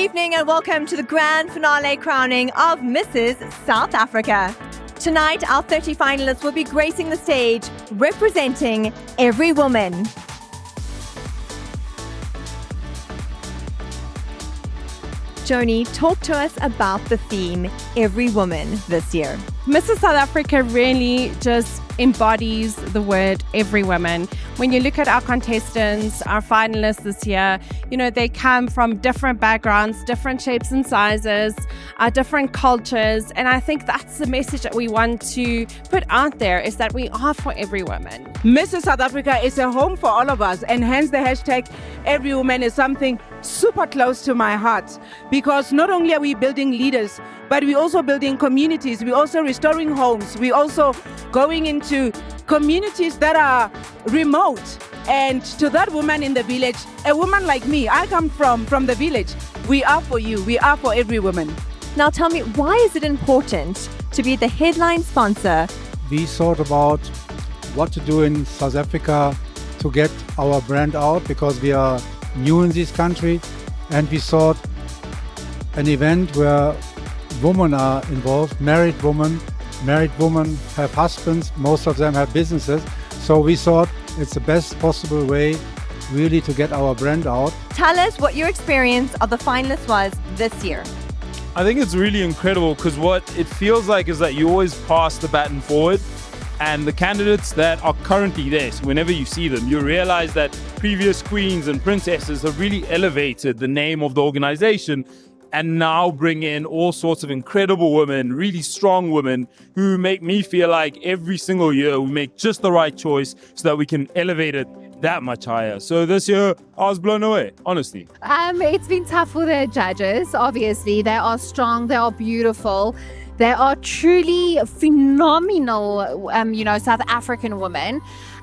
evening and welcome to the grand finale crowning of Mrs. South Africa. Tonight, our 30 finalists will be gracing the stage, representing every woman. Joni, talk to us about the theme, Every Woman, this year. Mrs. South Africa really just embodies the word every woman. When you look at our contestants, our finalists this year, they come from different backgrounds, different shapes and sizes, different cultures. And I think that's the message that we want to put out there, is that we are for every woman. Mrs. South Africa is a home for all of us, and hence the hashtag every woman is something super close to my heart, because not only are we building leaders, but we're also building communities. We're also restoring homes. We're also going into communities that are remote. And to that woman in the village, a woman like me, I come from the village. We are for you. We are for every woman. Now tell me, why is it important to be the headline sponsor? We thought about what to do in South Africa to get our brand out, because we are new in this country, and we thought an event where women are involved, married women have husbands, most of them have businesses, so we thought it's the best possible way really to get our brand out. Tell us what your experience of the finalists was this year. I think it's really incredible, because what it feels like is that you always pass the baton forward, and the candidates that are currently there, so whenever you see them, you realize that previous queens and princesses have really elevated the name of the organization, and now bring in all sorts of incredible women, really strong women, who make me feel like every single year we make just the right choice so that we can elevate it that much higher. So this year, I was blown away, honestly. It's been tough for the judges, obviously. They are strong, they are beautiful. They are truly phenomenal, South African women.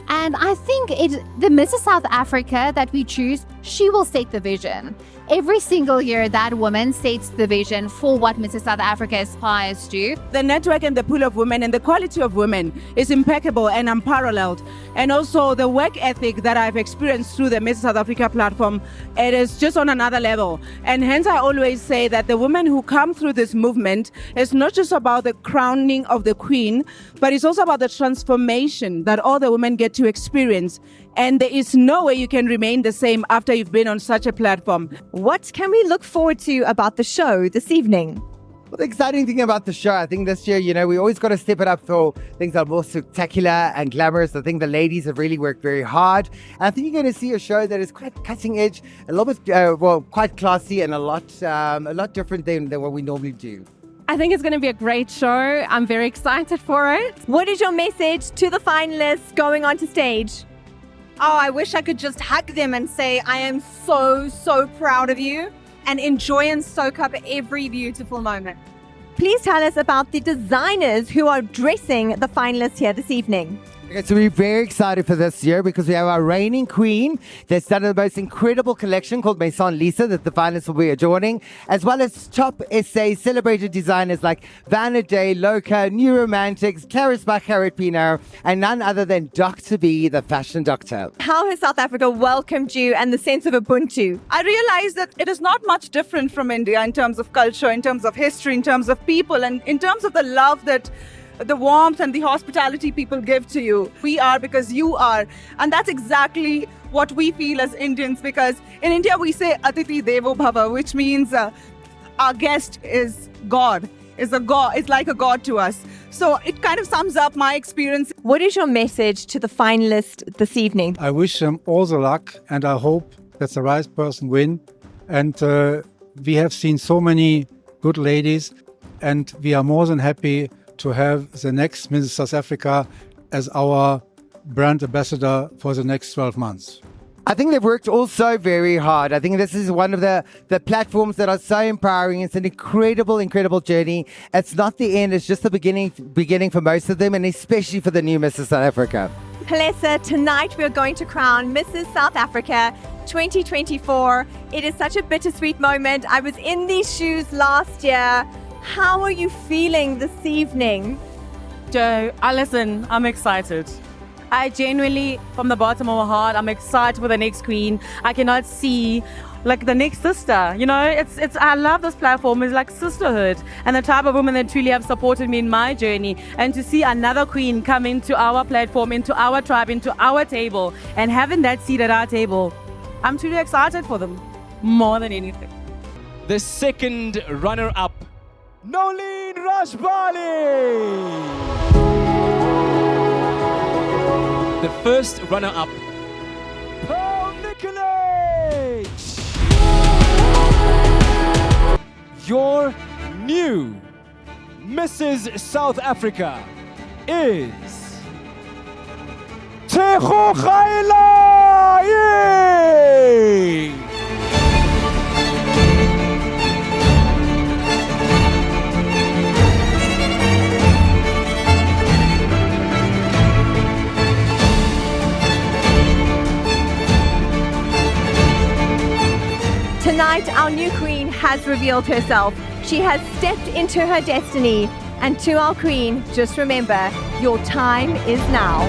And I think the Mrs. South Africa that we choose, she will set the vision. Every single year, that woman sets the vision for what Mrs. South Africa aspires to. The network and the pool of women and the quality of women is impeccable and unparalleled. And also the work ethic that I've experienced through the Mrs. South Africa platform, it is just on another level. And hence I always say that the women who come through this movement is not just about the crowning of the queen, but it's also about the transformation that all the women get to experience. And there is no way you can remain the same after you've been on such a platform. What can we look forward to about the show this evening? Well, the exciting thing about the show, I think this year, we always got to step it up for things that are more spectacular and glamorous. I think the ladies have really worked very hard. And I think you're going to see a show that is quite cutting edge, a little bit, quite classy, and a lot different than what we normally do. I think it's going to be a great show. I'm very excited for it. What is your message to the finalists going onto stage? Oh, I wish I could just hug them and say, I am so, so proud of you, and enjoy and soak up every beautiful moment. Please tell us about the designers who are dressing the finalists here this evening. Okay, so we're very excited for this year because we have our reigning queen that's done the most incredible collection called Maison Lisa that the finalists will be adorning, as well as top SA celebrated designers like Vanna Day, Loca, New Romantics, Charisma Carapino, and none other than Dr. B, the fashion doctor. How has South Africa welcomed you and the sense of Ubuntu? I realize that it is not much different from India in terms of culture, in terms of history, in terms of people, and in terms of the love that the warmth and the hospitality people give to you. We are because you are. And that's exactly what we feel as Indians, because in India we say Atithi Devo Bhava, which means our guest is God, is like a God to us. So it kind of sums up my experience. What is your message to the finalists this evening? I wish them all the luck, and I hope that the right person win. And we have seen so many good ladies, and we are more than happy to have the next Mrs. South Africa as our brand ambassador for the next 12 months. I think they've worked also very hard. I think this is one of the platforms that are so empowering. It's an incredible journey. It's not the end, it's just the beginning for most of them, and especially for the new Mrs. South Africa. Palesa, tonight we are going to crown Mrs. South Africa 2024. It is such a bittersweet moment. I was in these shoes last year. How are you feeling this evening? Joe, listen, I'm excited. I genuinely, from the bottom of my heart, I'm excited for the next queen. I cannot see like the next sister. You know, it's I love this platform. It's like sisterhood, and the type of women that truly have supported me in my journey. And to see another queen come into our platform, into our tribe, into our table, and having that seat at our table, I'm truly excited for them more than anything. The second runner-up, Nolene Rashbali. The first runner-up, Pearl Nicolage. Your new Mrs. South Africa is Tshego Gaelae. Tonight, our new queen has revealed herself. She has stepped into her destiny. And to our queen, just remember, your time is now.